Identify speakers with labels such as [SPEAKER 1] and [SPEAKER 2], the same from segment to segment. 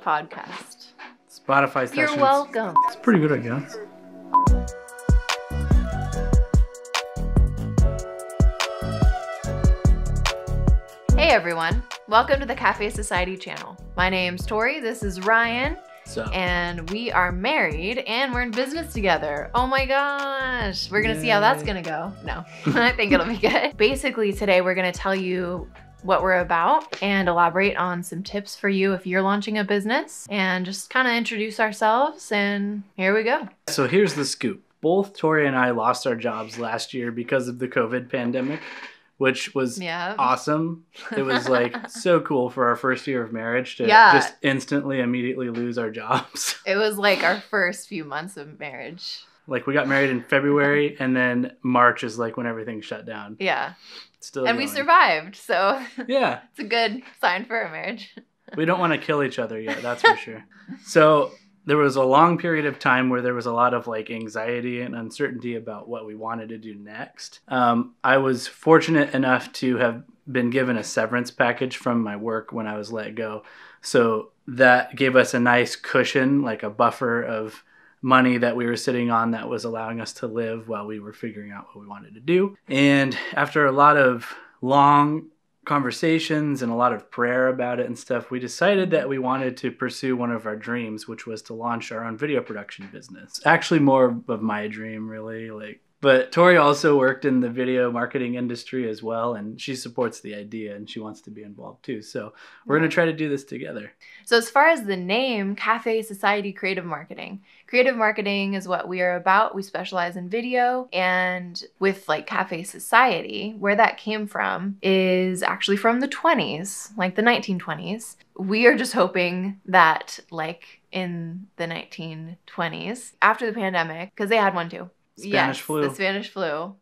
[SPEAKER 1] podcast.
[SPEAKER 2] Spotify sessions.
[SPEAKER 1] You're welcome.
[SPEAKER 2] It's pretty good, I guess.
[SPEAKER 1] Hey everyone, welcome to the Café Society channel. My name's Tori, this is Ryan, and we are married and we're in business together. Oh my gosh, we're gonna see how that's gonna go. No, I think it'll be good. Basically today we're gonna tell you what we're about and elaborate on some tips for you if you're launching a business and just kind of introduce ourselves, and here we go.
[SPEAKER 2] So here's the scoop. Both Tori and I lost our jobs last year because of the COVID pandemic, which was awesome. It was like so cool for our first year of marriage to just instantly, immediately lose our jobs.
[SPEAKER 1] It was like our first few months of marriage.
[SPEAKER 2] Like we got married in February and then March is like when everything shut down.
[SPEAKER 1] Yeah.
[SPEAKER 2] Still
[SPEAKER 1] and
[SPEAKER 2] going.
[SPEAKER 1] We survived, so
[SPEAKER 2] yeah,
[SPEAKER 1] it's a good sign for a marriage.
[SPEAKER 2] We don't want to kill each other yet, that's for sure. So there was a long period of time where there was a lot of like anxiety and uncertainty about what we wanted to do next. I was fortunate enough to have been given a severance package from my work when I was let go. So that gave us a nice cushion, like a buffer of money that we were sitting on that was allowing us to live while we were figuring out what we wanted to do. And after a lot of long conversations and a lot of prayer about it and stuff, we decided that we wanted to pursue one of our dreams, which was to launch our own video production business. Actually more of my dream, really. But Tori also worked in the video marketing industry as well, and she supports the idea and she wants to be involved too. So we're going to try to do this together.
[SPEAKER 1] So as far as the name, Café Society Creative Marketing. Creative marketing is what we are about. We specialize in video, and with like Café Society, where that came from is actually from the 20s, like the 1920s. We are just hoping that like in the 1920s, after the pandemic, because they had one too.
[SPEAKER 2] Spanish flu.
[SPEAKER 1] The Spanish flu.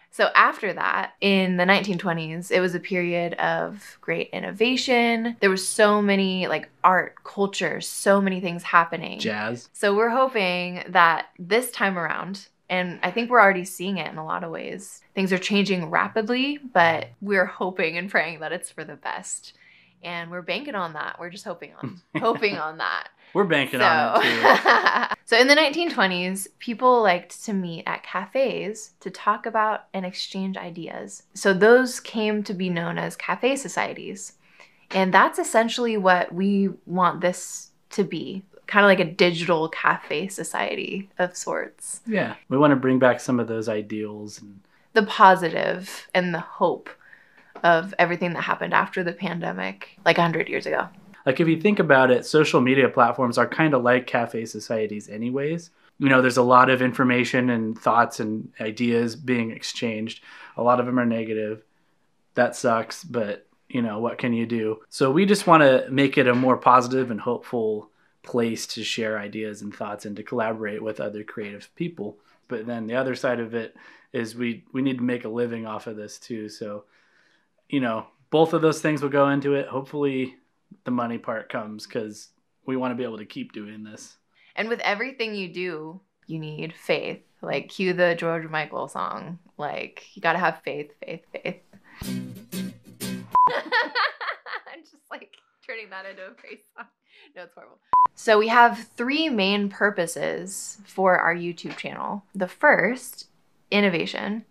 [SPEAKER 1] So after that, in the 1920s, it was a period of great innovation. There was so many like art, culture, so many things happening.
[SPEAKER 2] Jazz.
[SPEAKER 1] So we're hoping that this time around, and I think we're already seeing it in a lot of ways, things are changing rapidly, but we're hoping and praying that it's for the best. And we're banking on that. We're just hoping on that.
[SPEAKER 2] We're banking on it too.
[SPEAKER 1] So in the 1920s, people liked to meet at cafes to talk about and exchange ideas. So those came to be known as café societies. And that's essentially what we want this to be. Kind of like a digital café society of sorts.
[SPEAKER 2] Yeah. We want to bring back some of those ideals. And
[SPEAKER 1] the positive and the hope of everything that happened after the pandemic, like 100 years ago.
[SPEAKER 2] Like if you think about it, social media platforms are kind of like cafe societies anyways. You know, there's a lot of information and thoughts and ideas being exchanged. A lot of them are negative. That sucks, but you know, what can you do? So we just want to make it a more positive and hopeful place to share ideas and thoughts and to collaborate with other creative people. But then the other side of it is we need to make a living off of this too. So, you know, both of those things will go into it. Hopefully the money part comes because we want to be able to keep doing this.
[SPEAKER 1] And with everything you do, you need faith. Like cue the George Michael song. Like you got to have faith, faith, faith. I'm just like turning that into a praise song. No, it's horrible. So we have 3 main purposes for our YouTube channel. The first, innovation.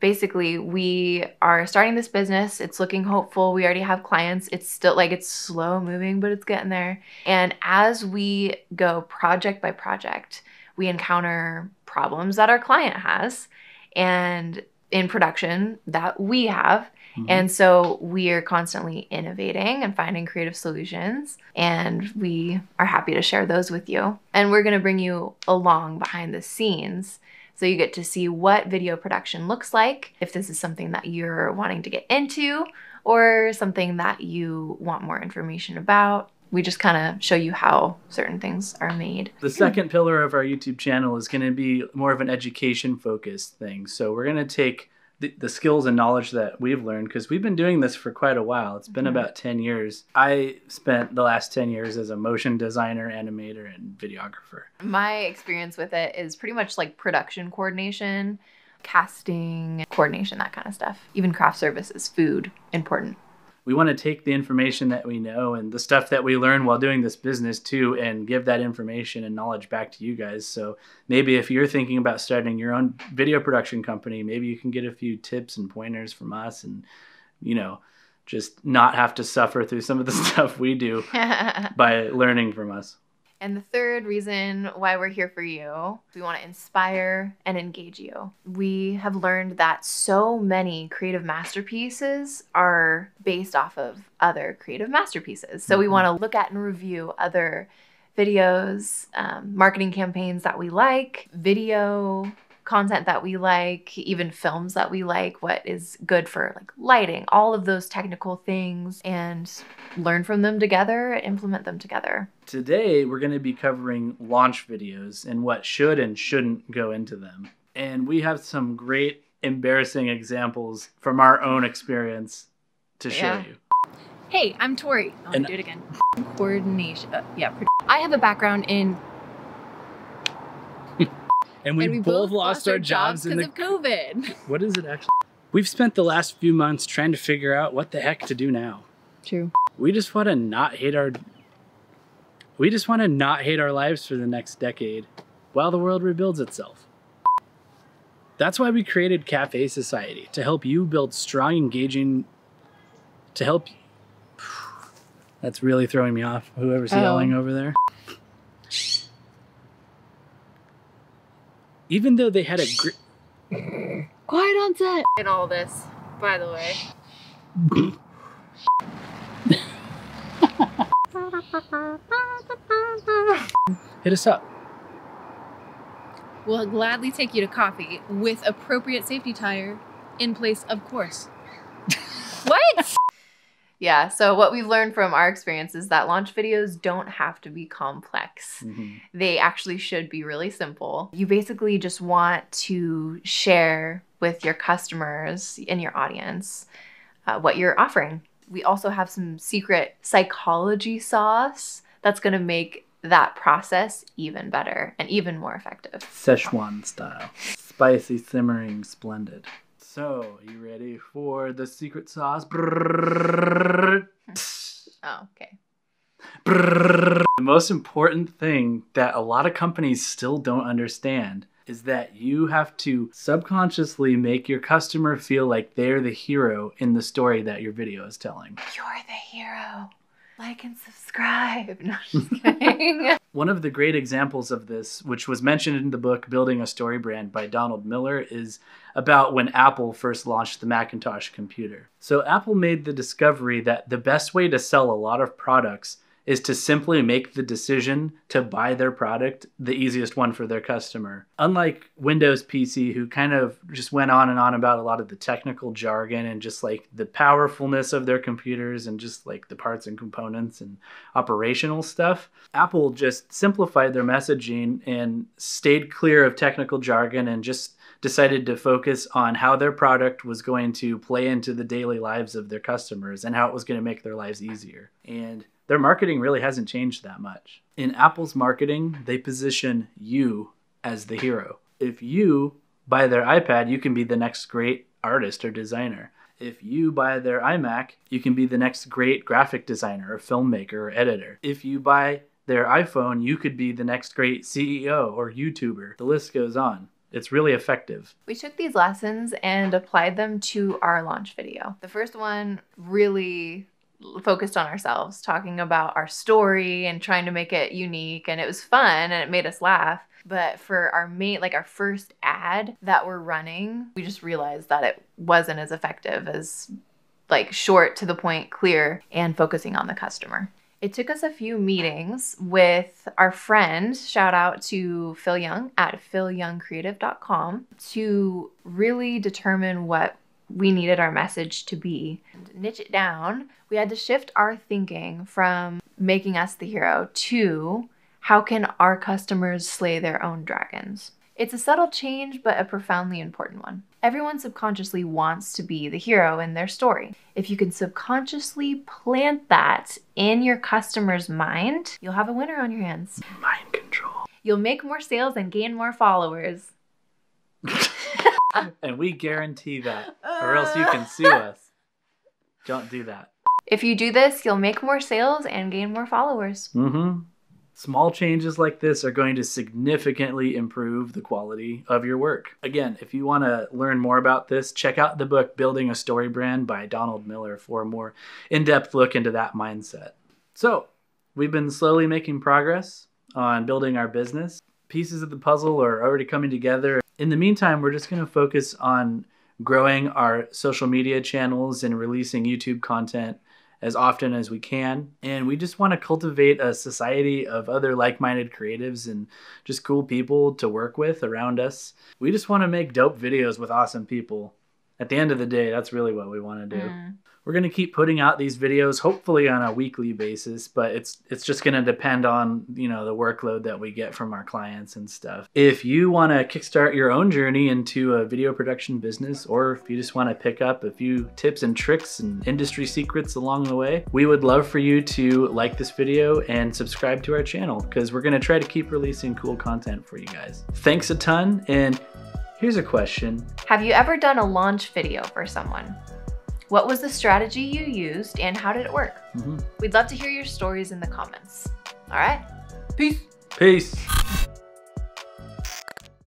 [SPEAKER 1] Basically, we are starting this business. It's looking hopeful. We already have clients. It's still like it's slow moving, but it's getting there. And as we go project by project, we encounter problems that our client has and in production that we have. And so we are constantly innovating and finding creative solutions, and we are happy to share those with you. And we're going to bring you along behind the scenes so you get to see what video production looks like, if this is something that you're wanting to get into or something that you want more information about. We just kind of show you how certain things are made.
[SPEAKER 2] The second pillar of our YouTube channel is going to be more of an education-focused thing. So we're going to take the skills and knowledge that we've learned, because we've been doing this for quite a while. It's been about 10 years. I spent the last 10 years as a motion designer, animator, and videographer.
[SPEAKER 1] My experience with it is pretty much like production coordination, casting, coordination, that kind of stuff. Even craft services, food, important.
[SPEAKER 2] we want to take the information that we know and the stuff that we learn while doing this business too, and give that information and knowledge back to you guys. So maybe if you're thinking about starting your own video production company, maybe you can get a few tips and pointers from us and, you know, just not have to suffer through some of the stuff we do by learning from us.
[SPEAKER 1] And the third reason why we're here for you, we want to inspire and engage you. We have learned that so many creative masterpieces are based off of other creative masterpieces. So we want to look at and review other videos, marketing campaigns that we like, video content that we like, even films that we like, what is good for like lighting, all of those technical things, and learn from them together, implement them together.
[SPEAKER 2] Today, we're going to be covering launch videos and what should and shouldn't go into them. And we have some great embarrassing examples from our own experience to show you.
[SPEAKER 1] Hey, I'm Tori. I'll do it again. Coordination. I have a background in...
[SPEAKER 2] And we both lost our jobs
[SPEAKER 1] because of COVID.
[SPEAKER 2] What is it actually? We've spent the last few months trying to figure out what the heck to do now.
[SPEAKER 1] True.
[SPEAKER 2] We just want to not hate our lives for the next decade while the world rebuilds itself. That's why we created Café Society, to help you build strong, engaging, That's really throwing me off, whoever's yelling over there. Even though they had a
[SPEAKER 1] Quiet on set. In all this, by the way.
[SPEAKER 2] Hit us up.
[SPEAKER 1] We'll gladly take you to coffee with appropriate safety tire in place, of course. What? Yeah, so what we've learned from our experience is that launch videos don't have to be complex. They actually should be really simple. You basically just want to share with your customers and your audience what you're offering. We also have some secret psychology sauce that's going to make that process even better and even more effective.
[SPEAKER 2] Szechuan style. Spicy, simmering, splendid. So, you ready for the secret sauce?
[SPEAKER 1] Oh, okay.
[SPEAKER 2] The most important thing that a lot of companies still don't understand is that you have to subconsciously make your customer feel like they're the hero in the story that your video is telling.
[SPEAKER 1] You're the hero. Like and subscribe. No, just kidding.
[SPEAKER 2] One of the great examples of this, which was mentioned in the book Building a Story Brand by Donald Miller, is about when Apple first launched the Macintosh computer. So Apple made the discovery that the best way to sell a lot of products is to simply make the decision to buy their product the easiest one for their customer. Unlike Windows PC, who kind of just went on and on about a lot of the technical jargon and just like the powerfulness of their computers and just like the parts and components and operational stuff, Apple just simplified their messaging and stayed clear of technical jargon and just decided to focus on how their product was going to play into the daily lives of their customers and how it was going to make their lives easier. And their marketing really hasn't changed that much. In Apple's marketing, they position you as the hero. If you buy their iPad, you can be the next great artist or designer. If you buy their iMac, you can be the next great graphic designer or filmmaker or editor. If you buy their iPhone, you could be the next great CEO or YouTuber. The list goes on. It's really effective. We took these lessons and applied them to our launch video. The first one really focused on ourselves, talking about our story and trying to make it unique, and it was fun and it made us laugh. But for our our first ad that we're running, we just realized that it wasn't as effective as short, to the point, clear, and focusing on the customer. It took us a few meetings with our friend, shout out to Phil Young at philyoungcreative.com, to really determine what we needed our message to be. And niche it down, we had to shift our thinking from making us the hero to how can our customers slay their own dragons. It's a subtle change, but a profoundly important one. Everyone subconsciously wants to be the hero in their story. If you can subconsciously plant that in your customer's mind, you'll have a winner on your hands. Mind control. You'll make more sales and gain more followers. And we guarantee that, or else you can sue us. Don't do that.
[SPEAKER 1] If you do this, you'll make more sales and gain more followers.
[SPEAKER 2] Small changes like this are going to significantly improve the quality of your work. Again, if you want to learn more about this, check out the book Building a Story Brand by Donald Miller for a more in-depth look into that mindset. So, we've been slowly making progress on building our business. Pieces of the puzzle are already coming together. In the meantime, we're just going to focus on growing our social media channels and releasing YouTube content as often as we can. And we just want to cultivate a society of other like-minded creatives and just cool people to work with around us. We just want to make dope videos with awesome people. At the end of the day, that's really what we want to do. We're going to keep putting out these videos, hopefully on a weekly basis, but it's just going to depend on, the workload that we get from our clients and stuff. If you want to kickstart your own journey into a video production business, or if you just want to pick up a few tips and tricks and industry secrets along the way, we would love for you to like this video and subscribe to our channel, because we're going to try to keep releasing cool content for you guys. Thanks a ton, and here's a question.
[SPEAKER 1] Have you ever done a launch video for someone? What was the strategy you used and how did it work? We'd love to hear your stories in the comments. All right, peace.
[SPEAKER 2] Peace.